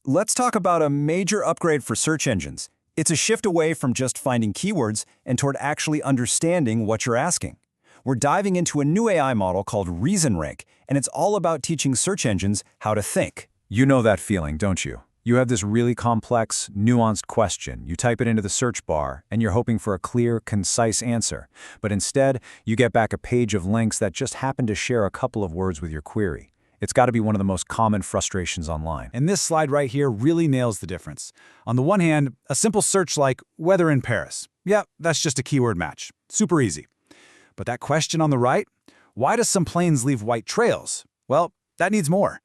Let's talk about a major upgrade for search engines. It's a shift away from just finding keywords and toward actually understanding what you're asking. We're diving into a new AI model called ReasonRank, and it's all about teaching search engines how to think. You know that feeling, don't you? You have this really complex, nuanced question. You type it into the search bar, and you're hoping for a clear, concise answer. But instead, you get back a page of links that just happen to share a couple of words with your query. It's got to be one of the most common frustrations online. And this slide right here really nails the difference. On the one hand, a simple search like weather in Paris. Yeah, that's just a keyword match. Super easy. But that question on the right, why do some planes leave white trails? Well, that needs more.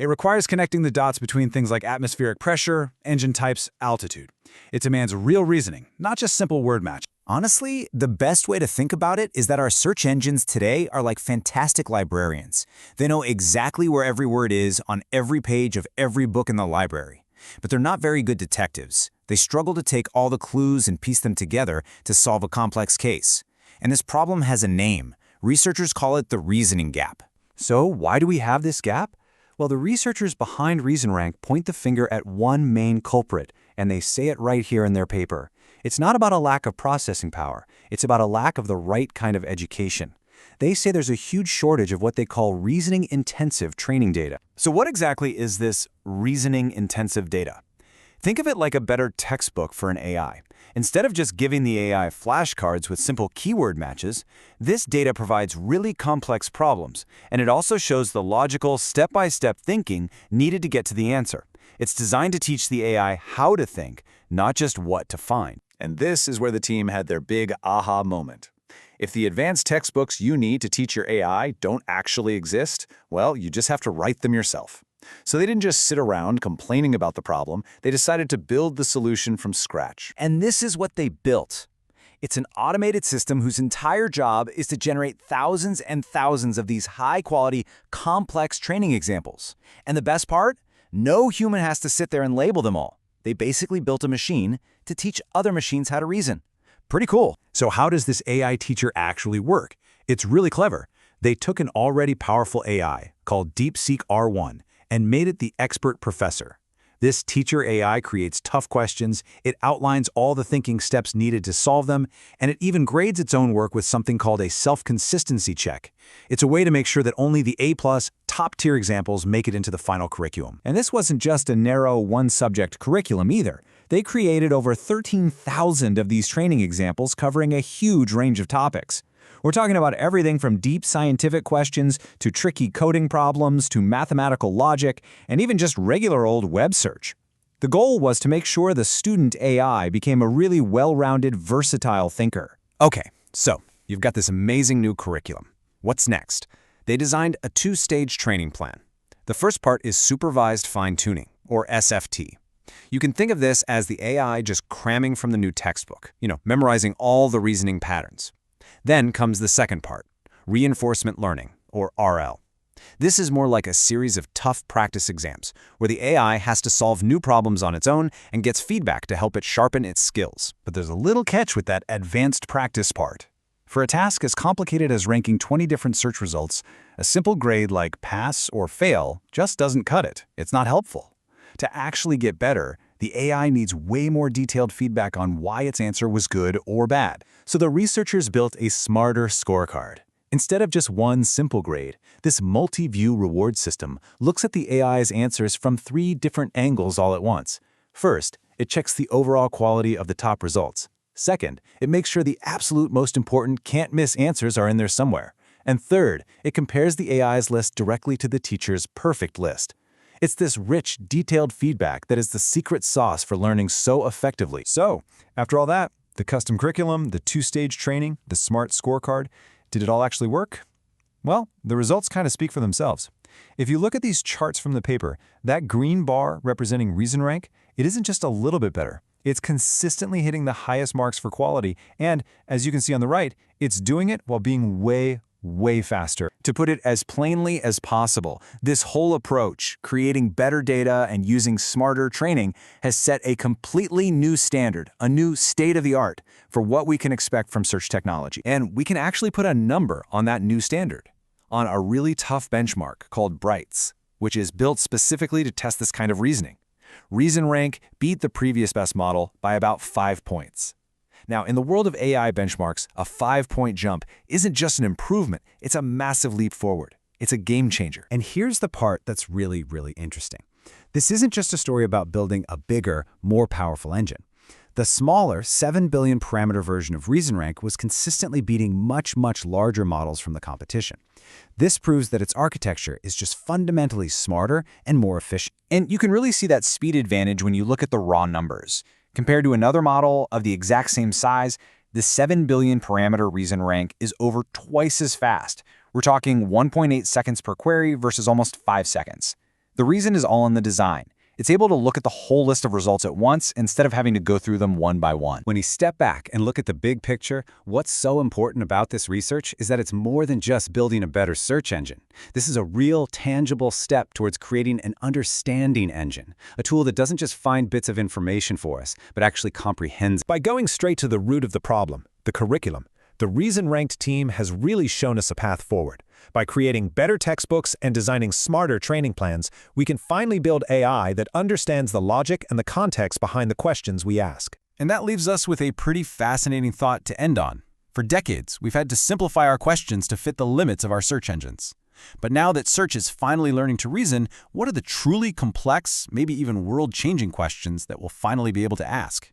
It requires connecting the dots between things like atmospheric pressure, engine types, altitude. It demands real reasoning, not just simple word match. Honestly, the best way to think about it is that our search engines today are like fantastic librarians. They know exactly where every word is on every page of every book in the library. But they're not very good detectives. They struggle to take all the clues and piece them together to solve a complex case. And this problem has a name. Researchers call it the reasoning gap. So why do we have this gap? Well, the researchers behind ReasonRank point the finger at one main culprit, and they say it right here in their paper. It's not about a lack of processing power. It's about a lack of the right kind of education. They say there's a huge shortage of what they call reasoning-intensive training data. So what exactly is this reasoning-intensive data? Think of it like a better textbook for an AI. Instead of just giving the AI flashcards with simple keyword matches, this data provides really complex problems, and it also shows the logical, step-by-step thinking needed to get to the answer. It's designed to teach the AI how to think, not just what to find. And this is where the team had their big aha moment. If the advanced textbooks you need to teach your AI don't actually exist, well, you just have to write them yourself. So they didn't just sit around complaining about the problem, they decided to build the solution from scratch. And this is what they built. It's an automated system whose entire job is to generate thousands and thousands of these high-quality, complex training examples. And the best part? No human has to sit there and label them all. They basically built a machine to teach other machines how to reason. Pretty cool. So how does this AI teacher actually work? It's really clever. They took an already powerful AI called DeepSeek R1 and made it the expert professor. This teacher AI creates tough questions, it outlines all the thinking steps needed to solve them, and it even grades its own work with something called a self-consistency check. It's a way to make sure that only the A+, top-tier examples make it into the final curriculum. And this wasn't just a narrow one-subject curriculum either. They created over 13,000 of these training examples covering a huge range of topics. We're talking about everything from deep scientific questions to tricky coding problems to mathematical logic and even just regular old web search. The goal was to make sure the student AI became a really well-rounded, versatile thinker. Okay, so you've got this amazing new curriculum. What's next? They designed a two-stage training plan. The first part is supervised fine-tuning, or SFT. You can think of this as the AI just cramming from the new textbook, memorizing all the reasoning patterns. Then comes the second part, reinforcement learning, or RL. This is more like a series of tough practice exams, where the AI has to solve new problems on its own and gets feedback to help it sharpen its skills. But there's a little catch with that advanced practice part. For a task as complicated as ranking 20 different search results, a simple grade like pass or fail just doesn't cut it. It's not helpful. To actually get better, the AI needs way more detailed feedback on why its answer was good or bad. So the researchers built a smarter scorecard. Instead of just one simple grade, this multi-view reward system looks at the AI's answers from 3 different angles all at once. First, it checks the overall quality of the top results. Second, it makes sure the absolute most important can't-miss answers are in there somewhere. And third, it compares the AI's list directly to the teacher's perfect list. It's this rich, detailed feedback that is the secret sauce for learning so effectively. So, after all that, the custom curriculum, the two-stage training, the smart scorecard, did it all actually work? Well, the results kind of speak for themselves. If you look at these charts from the paper, that green bar representing ReasonRank, it isn't just a little bit better. It's consistently hitting the highest marks for quality, and as you can see on the right, it's doing it while being way faster. To put it as plainly as possible, this whole approach, creating better data and using smarter training, has set a completely new standard, a new state-of-the-art for what we can expect from search technology. And we can actually put a number on that new standard, on a really tough benchmark called Brights, which is built specifically to test this kind of reasoning. ReasonRank beat the previous best model by about 5 points. Now, in the world of AI benchmarks, a 5-point jump isn't just an improvement, it's a massive leap forward. It's a game changer. And here's the part that's really, really interesting. This isn't just a story about building a bigger, more powerful engine. The smaller 7 billion parameter version of ReasonRank was consistently beating much, much larger models from the competition. This proves that its architecture is just fundamentally smarter and more efficient. And you can really see that speed advantage when you look at the raw numbers. Compared to another model of the exact same size, the 7 billion parameter ReasonRank is over twice as fast. We're talking 1.8 seconds per query versus almost 5 seconds. The reason is all in the design. It's able to look at the whole list of results at once instead of having to go through them one by one. When you step back and look at the big picture, what's so important about this research is that it's more than just building a better search engine. This is a real, tangible step towards creating an understanding engine, a tool that doesn't just find bits of information for us, but actually comprehends. By going straight to the root of the problem, the curriculum, the ReasonRank team has really shown us a path forward. By creating better textbooks and designing smarter training plans, we can finally build AI that understands the logic and the context behind the questions we ask. And that leaves us with a pretty fascinating thought to end on. For decades, we've had to simplify our questions to fit the limits of our search engines. But now that search is finally learning to reason, what are the truly complex, maybe even world-changing questions that we'll finally be able to ask?